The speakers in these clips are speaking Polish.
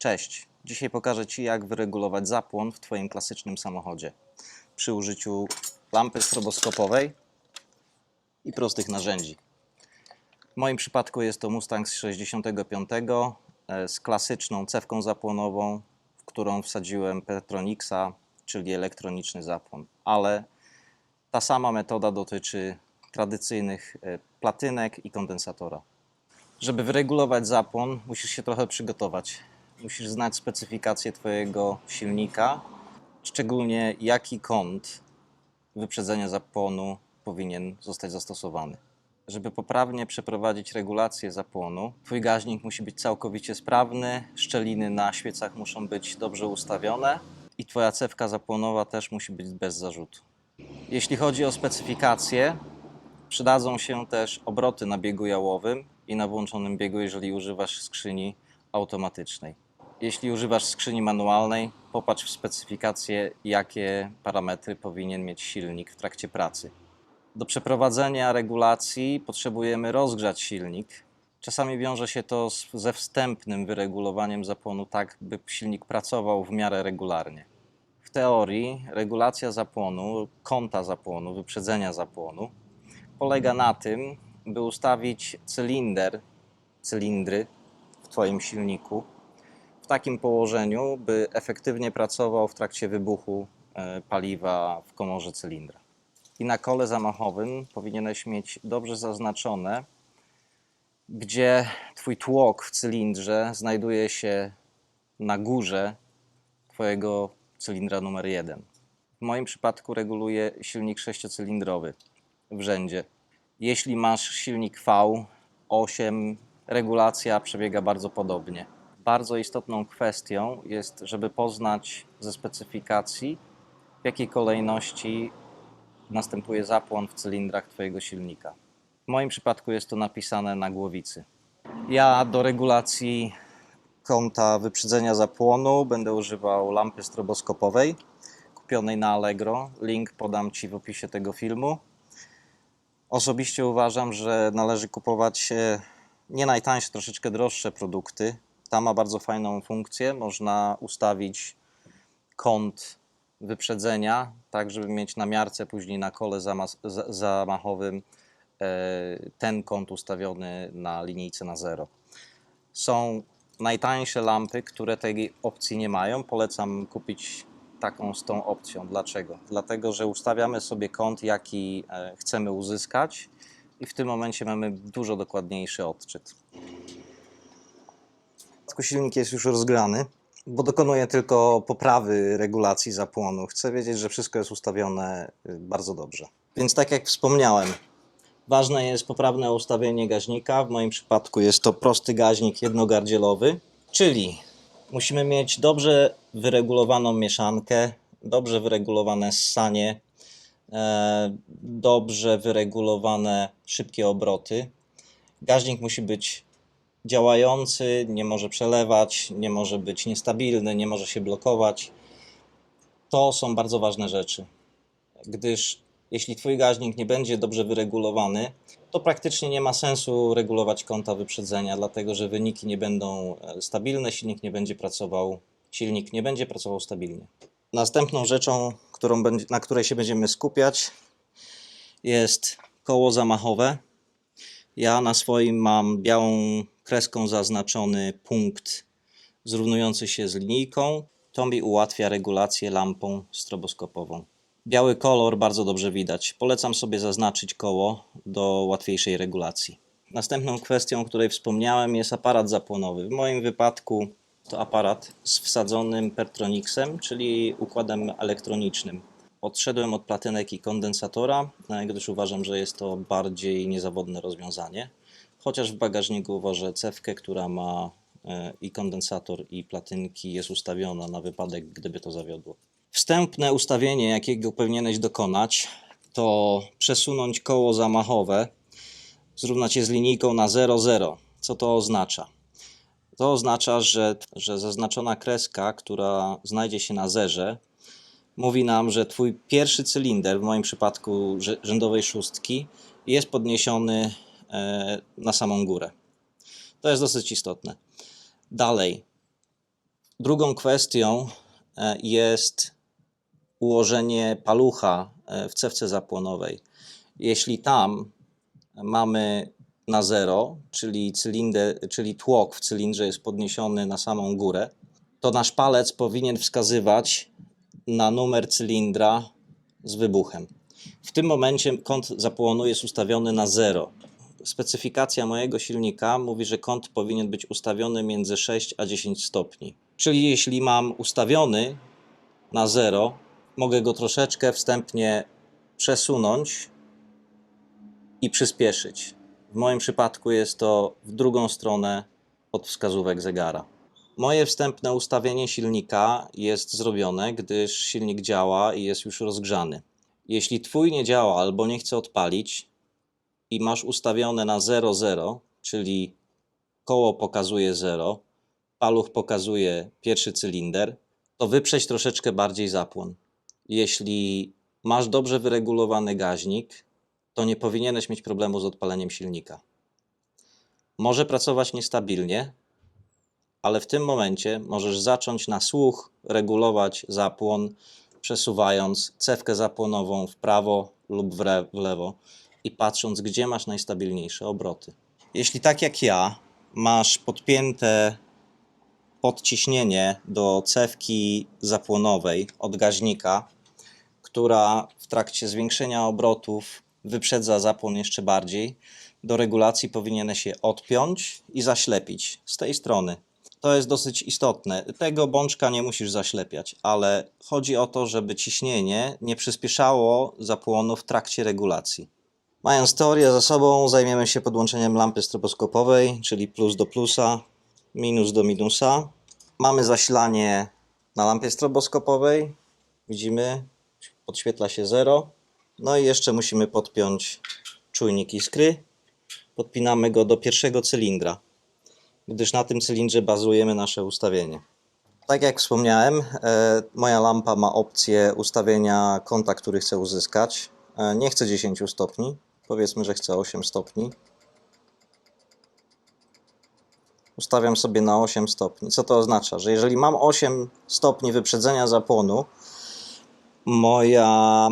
Cześć, dzisiaj pokażę Ci, jak wyregulować zapłon w Twoim klasycznym samochodzie przy użyciu lampy stroboskopowej i prostych narzędzi. W moim przypadku jest to Mustang z 65 z klasyczną cewką zapłonową, w którą wsadziłem Pertronixa, czyli elektroniczny zapłon, ale ta sama metoda dotyczy tradycyjnych platynek i kondensatora. Żeby wyregulować zapłon, musisz się trochę przygotować. Musisz znać specyfikację Twojego silnika, szczególnie jaki kąt wyprzedzenia zapłonu powinien zostać zastosowany. Żeby poprawnie przeprowadzić regulację zapłonu, Twój gaźnik musi być całkowicie sprawny, szczeliny na świecach muszą być dobrze ustawione i Twoja cewka zapłonowa też musi być bez zarzutu. Jeśli chodzi o specyfikację, przydadzą się też obroty na biegu jałowym i na włączonym biegu, jeżeli używasz skrzyni automatycznej. Jeśli używasz skrzyni manualnej, popatrz w specyfikację, jakie parametry powinien mieć silnik w trakcie pracy. Do przeprowadzenia regulacji potrzebujemy rozgrzać silnik. Czasami wiąże się to ze wstępnym wyregulowaniem zapłonu tak, by silnik pracował w miarę regularnie. W teorii regulacja zapłonu, kąta zapłonu, wyprzedzenia zapłonu polega na tym, by ustawić cylindry w Twoim silniku w takim położeniu, by efektywnie pracował w trakcie wybuchu paliwa w komorze cylindra. I na kole zamachowym powinieneś mieć dobrze zaznaczone, gdzie Twój tłok w cylindrze znajduje się na górze Twojego cylindra numer 1. W moim przypadku reguluję silnik 6-cylindrowy w rzędzie. Jeśli masz silnik V8, regulacja przebiega bardzo podobnie. Bardzo istotną kwestią jest, żeby poznać ze specyfikacji, w jakiej kolejności następuje zapłon w cylindrach Twojego silnika. W moim przypadku jest to napisane na głowicy. Ja do regulacji kąta wyprzedzenia zapłonu będę używał lampy stroboskopowej kupionej na Allegro. Link podam Ci w opisie tego filmu. Osobiście uważam, że należy kupować nie najtańsze, troszeczkę droższe produkty. Ta ma bardzo fajną funkcję. Można ustawić kąt wyprzedzenia, tak żeby mieć na miarce później na kole zamachowym ten kąt ustawiony na linijce na 0. Są najtańsze lampy, które tej opcji nie mają. Polecam kupić taką z tą opcją. Dlaczego? Dlatego, że ustawiamy sobie kąt, jaki chcemy uzyskać i w tym momencie mamy dużo dokładniejszy odczyt. Silnik jest już rozgrany, bo dokonuję tylko poprawy regulacji zapłonu. Chcę wiedzieć, że wszystko jest ustawione bardzo dobrze. Więc tak jak wspomniałem, ważne jest poprawne ustawienie gaźnika. W moim przypadku jest to prosty gaźnik jednogardzielowy, czyli musimy mieć dobrze wyregulowaną mieszankę, dobrze wyregulowane ssanie, dobrze wyregulowane szybkie obroty. Gaźnik musi być działający, nie może przelewać, nie może być niestabilny, nie może się blokować. To są bardzo ważne rzeczy, gdyż jeśli Twój gaźnik nie będzie dobrze wyregulowany, to praktycznie nie ma sensu regulować kąta wyprzedzenia, dlatego że wyniki nie będą stabilne, silnik nie będzie pracował stabilnie. Następną rzeczą, na której się będziemy skupiać, jest koło zamachowe. Ja na swoim mam białą kreską zaznaczony punkt zrównujący się z linijką. To mi ułatwia regulację lampą stroboskopową. Biały kolor bardzo dobrze widać. Polecam sobie zaznaczyć koło do łatwiejszej regulacji. Następną kwestią, o której wspomniałem, jest aparat zapłonowy. W moim wypadku to aparat z wsadzonym Pertronixem, czyli układem elektronicznym. Odszedłem od platynek i kondensatora, gdyż uważam, że jest to bardziej niezawodne rozwiązanie. Chociaż w bagażniku uważam cewkę, która ma i kondensator, i platynki, jest ustawiona na wypadek, gdyby to zawiodło. Wstępne ustawienie, jakiego powinieneś dokonać, to przesunąć koło zamachowe, zrównać je z linijką na 0,0. Co to oznacza? To oznacza, że zaznaczona kreska, która znajdzie się na zerze, mówi nam, że Twój pierwszy cylinder, w moim przypadku rzędowej szóstki, jest podniesiony na samą górę. To jest dosyć istotne. Dalej, Drugą kwestią jest ułożenie palucha w cewce zapłonowej. Jeśli tam mamy na 0, czyli tłok w cylindrze jest podniesiony na samą górę, to nasz palec powinien wskazywać na numer cylindra z wybuchem. W tym momencie kąt zapłonu jest ustawiony na 0. Specyfikacja mojego silnika mówi, że kąt powinien być ustawiony między 6 a 10 stopni. Czyli jeśli mam ustawiony na 0, mogę go troszeczkę wstępnie przesunąć i przyspieszyć. W moim przypadku jest to w drugą stronę od wskazówek zegara. Moje wstępne ustawienie silnika jest zrobione, gdyż silnik działa i jest już rozgrzany. Jeśli Twój nie działa albo nie chce odpalić i masz ustawione na 0,0, czyli koło pokazuje 0, paluch pokazuje pierwszy cylinder, to wyprzedź troszeczkę bardziej zapłon. Jeśli masz dobrze wyregulowany gaźnik, to nie powinieneś mieć problemu z odpaleniem silnika. Może pracować niestabilnie, ale w tym momencie możesz zacząć na słuch regulować zapłon, przesuwając cewkę zapłonową w prawo lub w lewo i patrząc, gdzie masz najstabilniejsze obroty. Jeśli tak jak ja masz podpięte podciśnienie do cewki zapłonowej od gaźnika, która w trakcie zwiększenia obrotów wyprzedza zapłon jeszcze bardziej, do regulacji powinieneś się odpiąć i zaślepić z tej strony. To jest dosyć istotne. Tego bączka nie musisz zaślepiać, ale chodzi o to, żeby ciśnienie nie przyspieszało zapłonu w trakcie regulacji. Mając teorię za sobą, zajmiemy się podłączeniem lampy stroboskopowej, czyli plus do plusa, minus do minusa. Mamy zasilanie na lampie stroboskopowej. Widzimy, podświetla się 0. No i jeszcze musimy podpiąć czujnik iskry. Podpinamy go do pierwszego cylindra, gdyż na tym cylindrze bazujemy nasze ustawienie. Tak jak wspomniałem, moja lampa ma opcję ustawienia kąta, który chcę uzyskać. Nie chcę 10 stopni, powiedzmy, że chcę 8 stopni. Ustawiam sobie na 8 stopni. Co to oznacza? Że jeżeli mam 8 stopni wyprzedzenia zapłonu, moja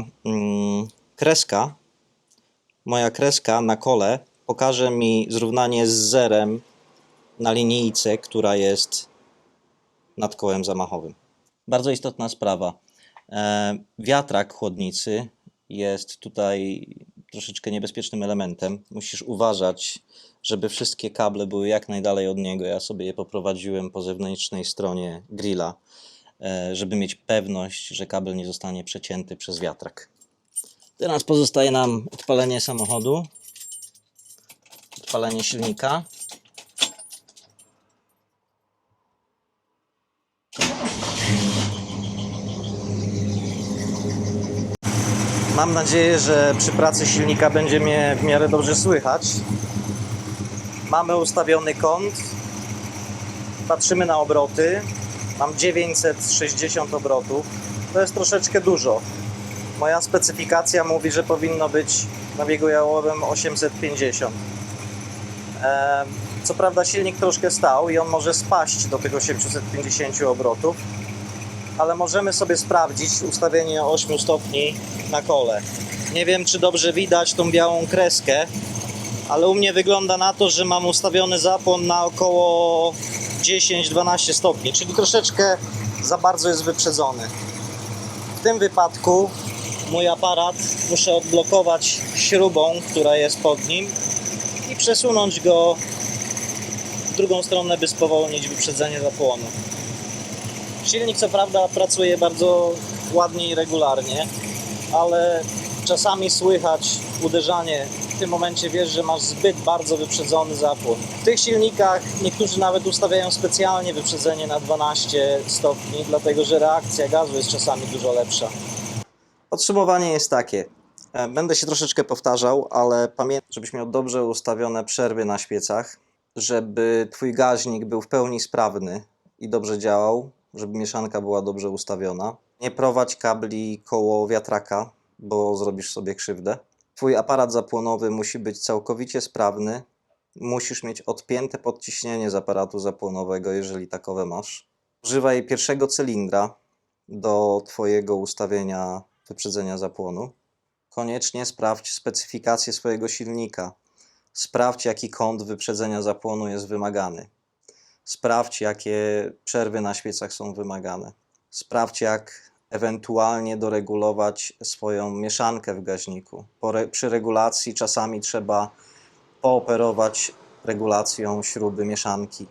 kreska na kole pokaże mi zrównanie z zerem na linijce, która jest nad kołem zamachowym. Bardzo istotna sprawa. Wiatrak chłodnicy jest tutaj troszeczkę niebezpiecznym elementem. Musisz uważać, żeby wszystkie kable były jak najdalej od niego. Ja sobie je poprowadziłem po zewnętrznej stronie grilla, żeby mieć pewność, że kabel nie zostanie przecięty przez wiatrak. Teraz pozostaje nam odpalenie samochodu, odpalenie silnika. Mam nadzieję, że przy pracy silnika będzie mnie w miarę dobrze słychać. Mamy ustawiony kąt. Patrzymy na obroty. Mam 960 obrotów. To jest troszeczkę dużo. Moja specyfikacja mówi, że powinno być na biegu jałowym 850. Co prawda silnik troszkę stał i on może spaść do tych 850 obrotów, ale możemy sobie sprawdzić ustawienie 8 stopni na kole. Nie wiem, czy dobrze widać tą białą kreskę, ale u mnie wygląda na to, że mam ustawiony zapłon na około 10-12 stopni, czyli troszeczkę za bardzo jest wyprzedzony. W tym wypadku mój aparat muszę odblokować śrubą, która jest pod nim i przesunąć go w drugą stronę, by spowolnić wyprzedzenie zapłonu. Silnik co prawda pracuje bardzo ładnie i regularnie, ale czasami słychać uderzanie. W tym momencie wiesz, że masz zbyt bardzo wyprzedzony zapłon. W tych silnikach niektórzy nawet ustawiają specjalnie wyprzedzenie na 12 stopni, dlatego że reakcja gazu jest czasami dużo lepsza. Podsumowanie jest takie. Będę się troszeczkę powtarzał, ale pamiętaj, żebyś miał dobrze ustawione przerwy na świecach, żeby Twój gaźnik był w pełni sprawny i dobrze działał, żeby mieszanka była dobrze ustawiona. Nie prowadź kabli koło wiatraka, bo zrobisz sobie krzywdę. Twój aparat zapłonowy musi być całkowicie sprawny. Musisz mieć odpięte podciśnienie z aparatu zapłonowego, jeżeli takowe masz. Używaj pierwszego cylindra do Twojego ustawienia wyprzedzenia zapłonu. Koniecznie sprawdź specyfikację swojego silnika. Sprawdź, jaki kąt wyprzedzenia zapłonu jest wymagany. Sprawdź, jakie przerwy na świecach są wymagane. Sprawdź, jak ewentualnie doregulować swoją mieszankę w gaźniku. Przy regulacji czasami trzeba pooperować regulacją śruby mieszanki.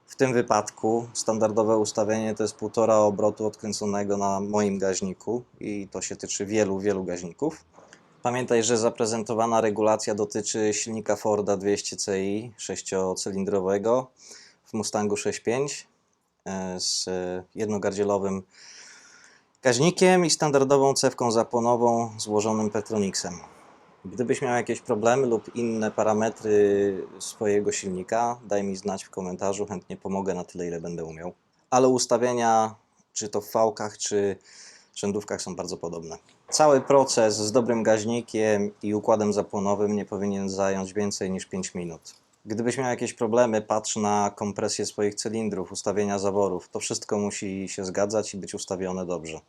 W tym wypadku standardowe ustawienie to jest 1,5 obrotu odkręconego na moim gaźniku i to się tyczy wielu gaźników. Pamiętaj, że zaprezentowana regulacja dotyczy silnika Forda 200 CI 6-cylindrowego w Mustangu 6.5 z jednogardzielowym gaźnikiem i standardową cewką zapłonową złożonym Petronixem. Gdybyś miał jakieś problemy lub inne parametry swojego silnika, daj mi znać w komentarzu, chętnie pomogę na tyle, ile będę umiał. Ale ustawienia, czy to w V-kach, czy rzędówkach są bardzo podobne. Cały proces z dobrym gaźnikiem i układem zapłonowym nie powinien zająć więcej niż 5 minut. Gdybyś miał jakieś problemy, patrz na kompresję swoich cylindrów, ustawienia zaworów. To wszystko musi się zgadzać i być ustawione dobrze.